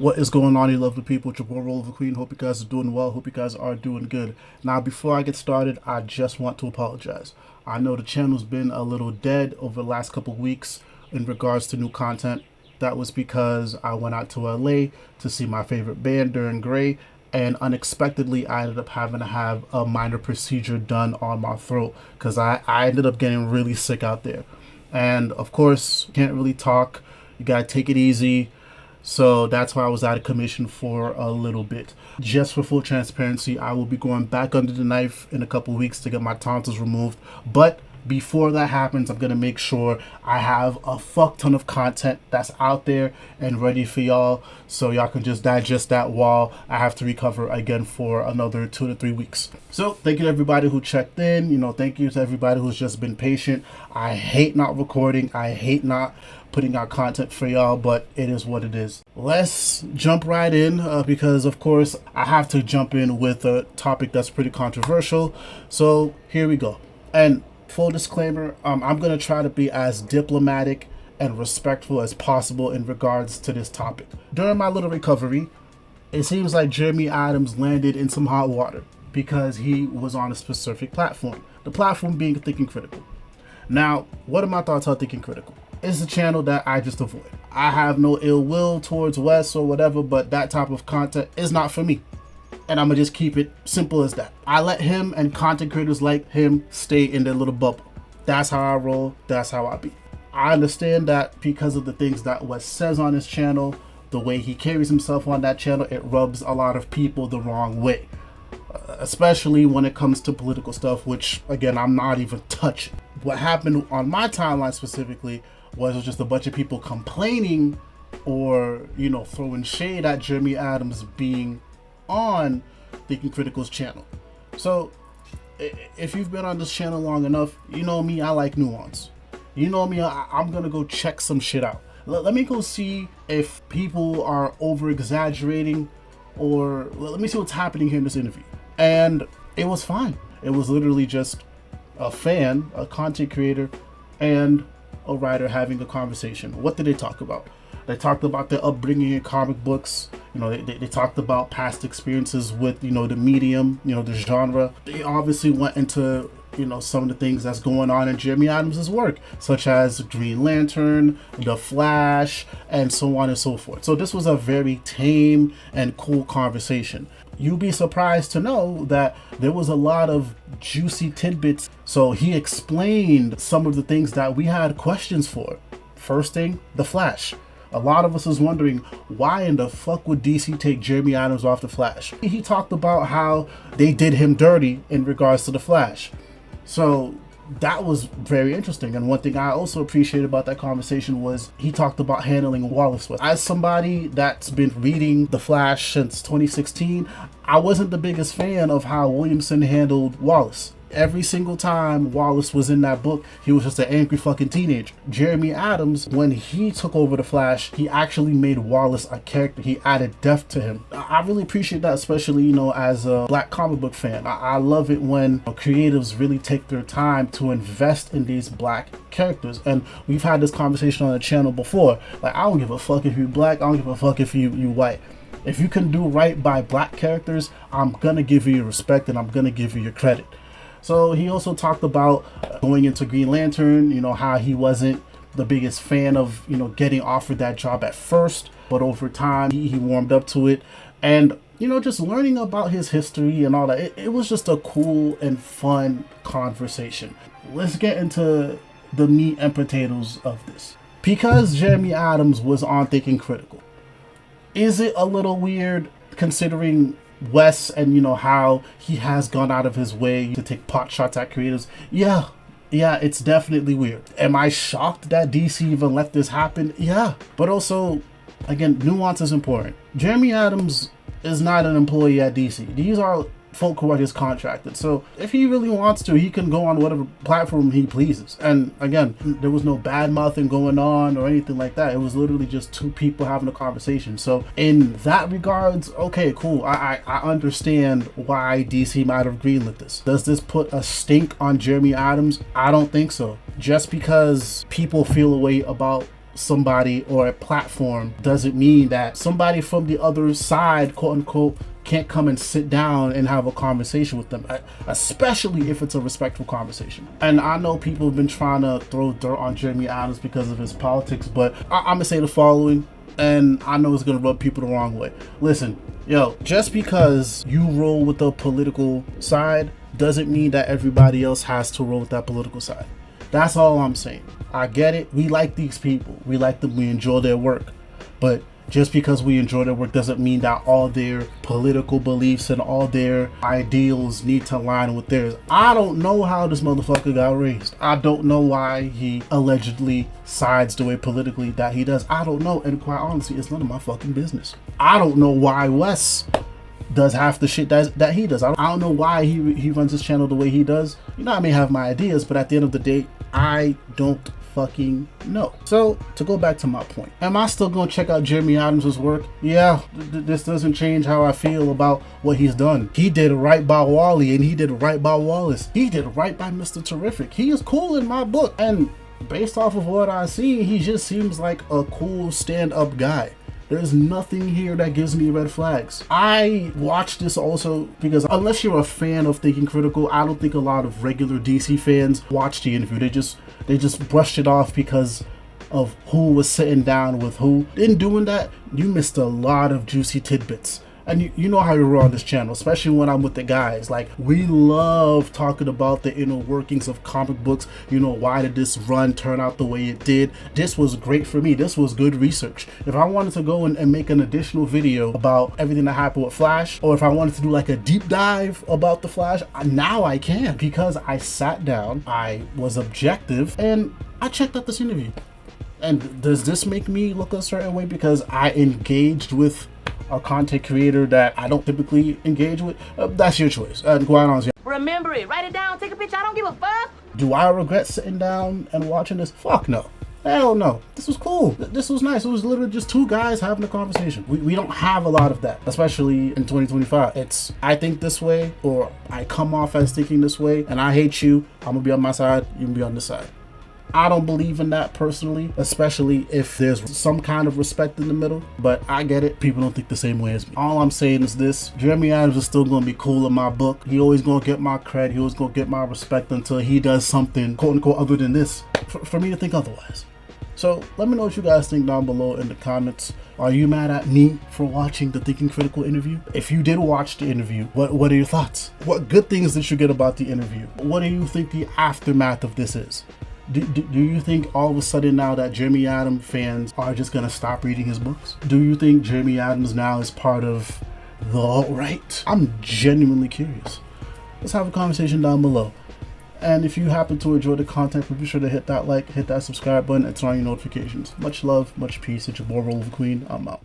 What is going on, you lovely people? It's your boy Roliver Queen. Hope you guys are doing well. Hope you guys are doing good. Now, before I get started, I just want to apologize. I know the channel's been a little dead over the last couple weeks in regards to new content. That was because I went out to LA to see my favorite band during Gray, and unexpectedly I ended up having to have a minor procedure done on my throat because I ended up getting really sick out there. And of course, can't really talk. You gotta take it easy. So that's why I was out of commission for a little bit. Just for full transparency, I will be going back under the knife in a couple weeks to get my tonsils removed. But before that happens, I'm gonna make sure I have a fuck ton of content that's out there and ready for y'all, so y'all can just digest that while I have to recover again for another 2 to 3 weeks. So thank you to everybody who checked in. Thank you to everybody who's just been patient. I hate not recording. I hate not putting out content for y'all, but it is what it is. Let's jump right in because of course I have to jump in with a topic that's pretty controversial. So here we go. And full disclaimer, I'm gonna try to be as diplomatic and respectful as possible in regards to this topic. During my little recovery, it seems like Jeremy Adams landed in some hot water because he was on a specific platform. The platform being Thinking Critical. Now, what are my thoughts on Thinking Critical? It's a channel that I just avoid. I have no ill will towards Wes or whatever, but that type of content is not for me. And I'm gonna just keep it simple as that. I let him and content creators like him stay in their little bubble. That's how I roll. That's how I be. I understand that because of the things that Wes says on his channel, the way he carries himself on that channel, it rubs a lot of people the wrong way. Especially when it comes to political stuff, which again, I'm not even touching. What happened on my timeline specifically was just a bunch of people complaining or, throwing shade at Jeremy Adams being on Thinking Critical's channel. So if you've been on this channel long enough, you know me, I like nuance. You know me, I'm gonna go check some shit out. Let me go see if people are over exaggerating, or let me see what's happening here in this interview. And it was fine. It was literally just a fan, a content creator, and a writer having a conversation. What did they talk about? They talked about their upbringing in comic books. They talked about past experiences with, the medium, the genre. They obviously went into, some of the things that's going on in Jeremy Adams' work, such as Green Lantern, The Flash, and so on and so forth. So this was a very tame and cool conversation. You'd be surprised to know that there was a lot of juicy tidbits. So he explained some of the things that we had questions for. First thing, The Flash. A lot of us was wondering, why in the fuck would DC take Jeremy Adams off The Flash? He talked about how they did him dirty in regards to The Flash. So that was very interesting. And one thing I also appreciated about that conversation was he talked about handling Wallace. As somebody that's been reading The Flash since 2016, I wasn't the biggest fan of how Williamson handled Wallace. Every single time Wallace was in that book, he was just an angry fucking teenager. Jeremy Adams, when he took over The Flash, he actually made Wallace a character. He added depth to him. I really appreciate that, especially, as a black comic book fan. I love it when creatives really take their time to invest in these black characters. And we've had this conversation on the channel before. Like, I don't give a fuck if you're black. I don't give a fuck if you white. If you can do right by black characters, I'm gonna give you your respect and I'm gonna give you your credit. So he also talked about going into Green Lantern, how he wasn't the biggest fan of, getting offered that job at first, but over time he warmed up to it. And, just learning about his history and all that, it was just a cool and fun conversation. Let's get into the meat and potatoes of this. Because Jeremy Adams was on Thinking Critical, is it a little weird considering Wes and how he has gone out of his way to take pot shots at creators? Yeah, it's definitely weird. Am I shocked that DC even let this happen? Yeah, but also, again, nuance is important. Jeremy Adams is not an employee at DC. These are folk who are just contracted. So if he really wants to, he can go on whatever platform he pleases. And again, there was no bad mouthing going on or anything like that. It was literally just two people having a conversation. So in that regards, okay, cool. I understand why DC might have greenlit this. Does this put a stink on Jeremy Adams? I don't think so. Just because people feel a way about somebody or a platform doesn't mean that somebody from the other side, quote unquote, can't come and sit down and have a conversation with them, especially if it's a respectful conversation. And I know people have been trying to throw dirt on Jeremy Adams because of his politics, but I'm gonna say the following, and I know it's gonna rub people the wrong way. Listen, yo, just because you roll with the political side doesn't mean that everybody else has to roll with that political side. That's all I'm saying. I get it. We like these people. We like them. We enjoy their work. But just because we enjoy their work doesn't mean that all their political beliefs and all their ideals need to align with theirs. I don't know how this motherfucker got raised. I don't know why he allegedly sides the way politically that he does. I don't know. And quite honestly, it's none of my fucking business. I don't know why Wes does half the shit that he does. I don't know why he runs his channel the way he does. You know, I may have my ideas, but at the end of the day, I don't fucking know. So to go back to my point, am I still gonna check out Jeremy Adams' work? Yeah, this doesn't change how I feel about what he's done. He did right by Wally, and he did right by Wallace. He did right by Mr. Terrific. He is cool in my book, and based off of what I see, he just seems like a cool stand-up guy. There's nothing here that gives me red flags. I watched this also because unless you're a fan of Thinking Critical, I don't think a lot of regular DC fans watched the interview. They just brushed it off because of who was sitting down with who. In doing that, you missed a lot of juicy tidbits. And you know how we roll on this channel, especially when I'm with the guys. Like, we love talking about the inner workings of comic books. You know, why did this run turn out the way it did? This was great for me. This was good research. If I wanted to go and make an additional video about everything that happened with Flash, or if I wanted to do like a deep dive about the Flash, now I can, because I sat down, I was objective, and I checked out this interview. And does this make me look a certain way because I engaged with a content creator that I don't typically engage with? That's your choice. And quite honestly, remember it, write it down, take a picture. I don't give a fuck. Do I regret sitting down and watching this? Fuck no. Hell no. This was cool. This was nice. It was literally just two guys having a conversation. We don't have a lot of that, especially in 2025. It's I think this way, or I come off as thinking this way, and I hate you. I'm gonna be on my side, you can be on this side. I don't believe in that personally, especially if there's some kind of respect in the middle, but I get it. People don't think the same way as me. All I'm saying is this: Jeremy Adams is still gonna be cool in my book. He always gonna get my credit. He always gonna get my respect until he does something, quote unquote, other than this for me to think otherwise. So let me know what you guys think down below in the comments. Are you mad at me for watching the Thinking Critical interview? If you did watch the interview, what are your thoughts? What good things did you get about the interview? What do you think the aftermath of this is? Do you think all of a sudden now that Jeremy Adams fans are just gonna stop reading his books? Do you think Jeremy Adams now is part of the alt-right? I'm genuinely curious. Let's have a conversation down below. And if you happen to enjoy the content, be sure to hit that like, hit that subscribe button, and turn on your notifications. Much love, much peace. It's your boy Roliver Queen. I'm out.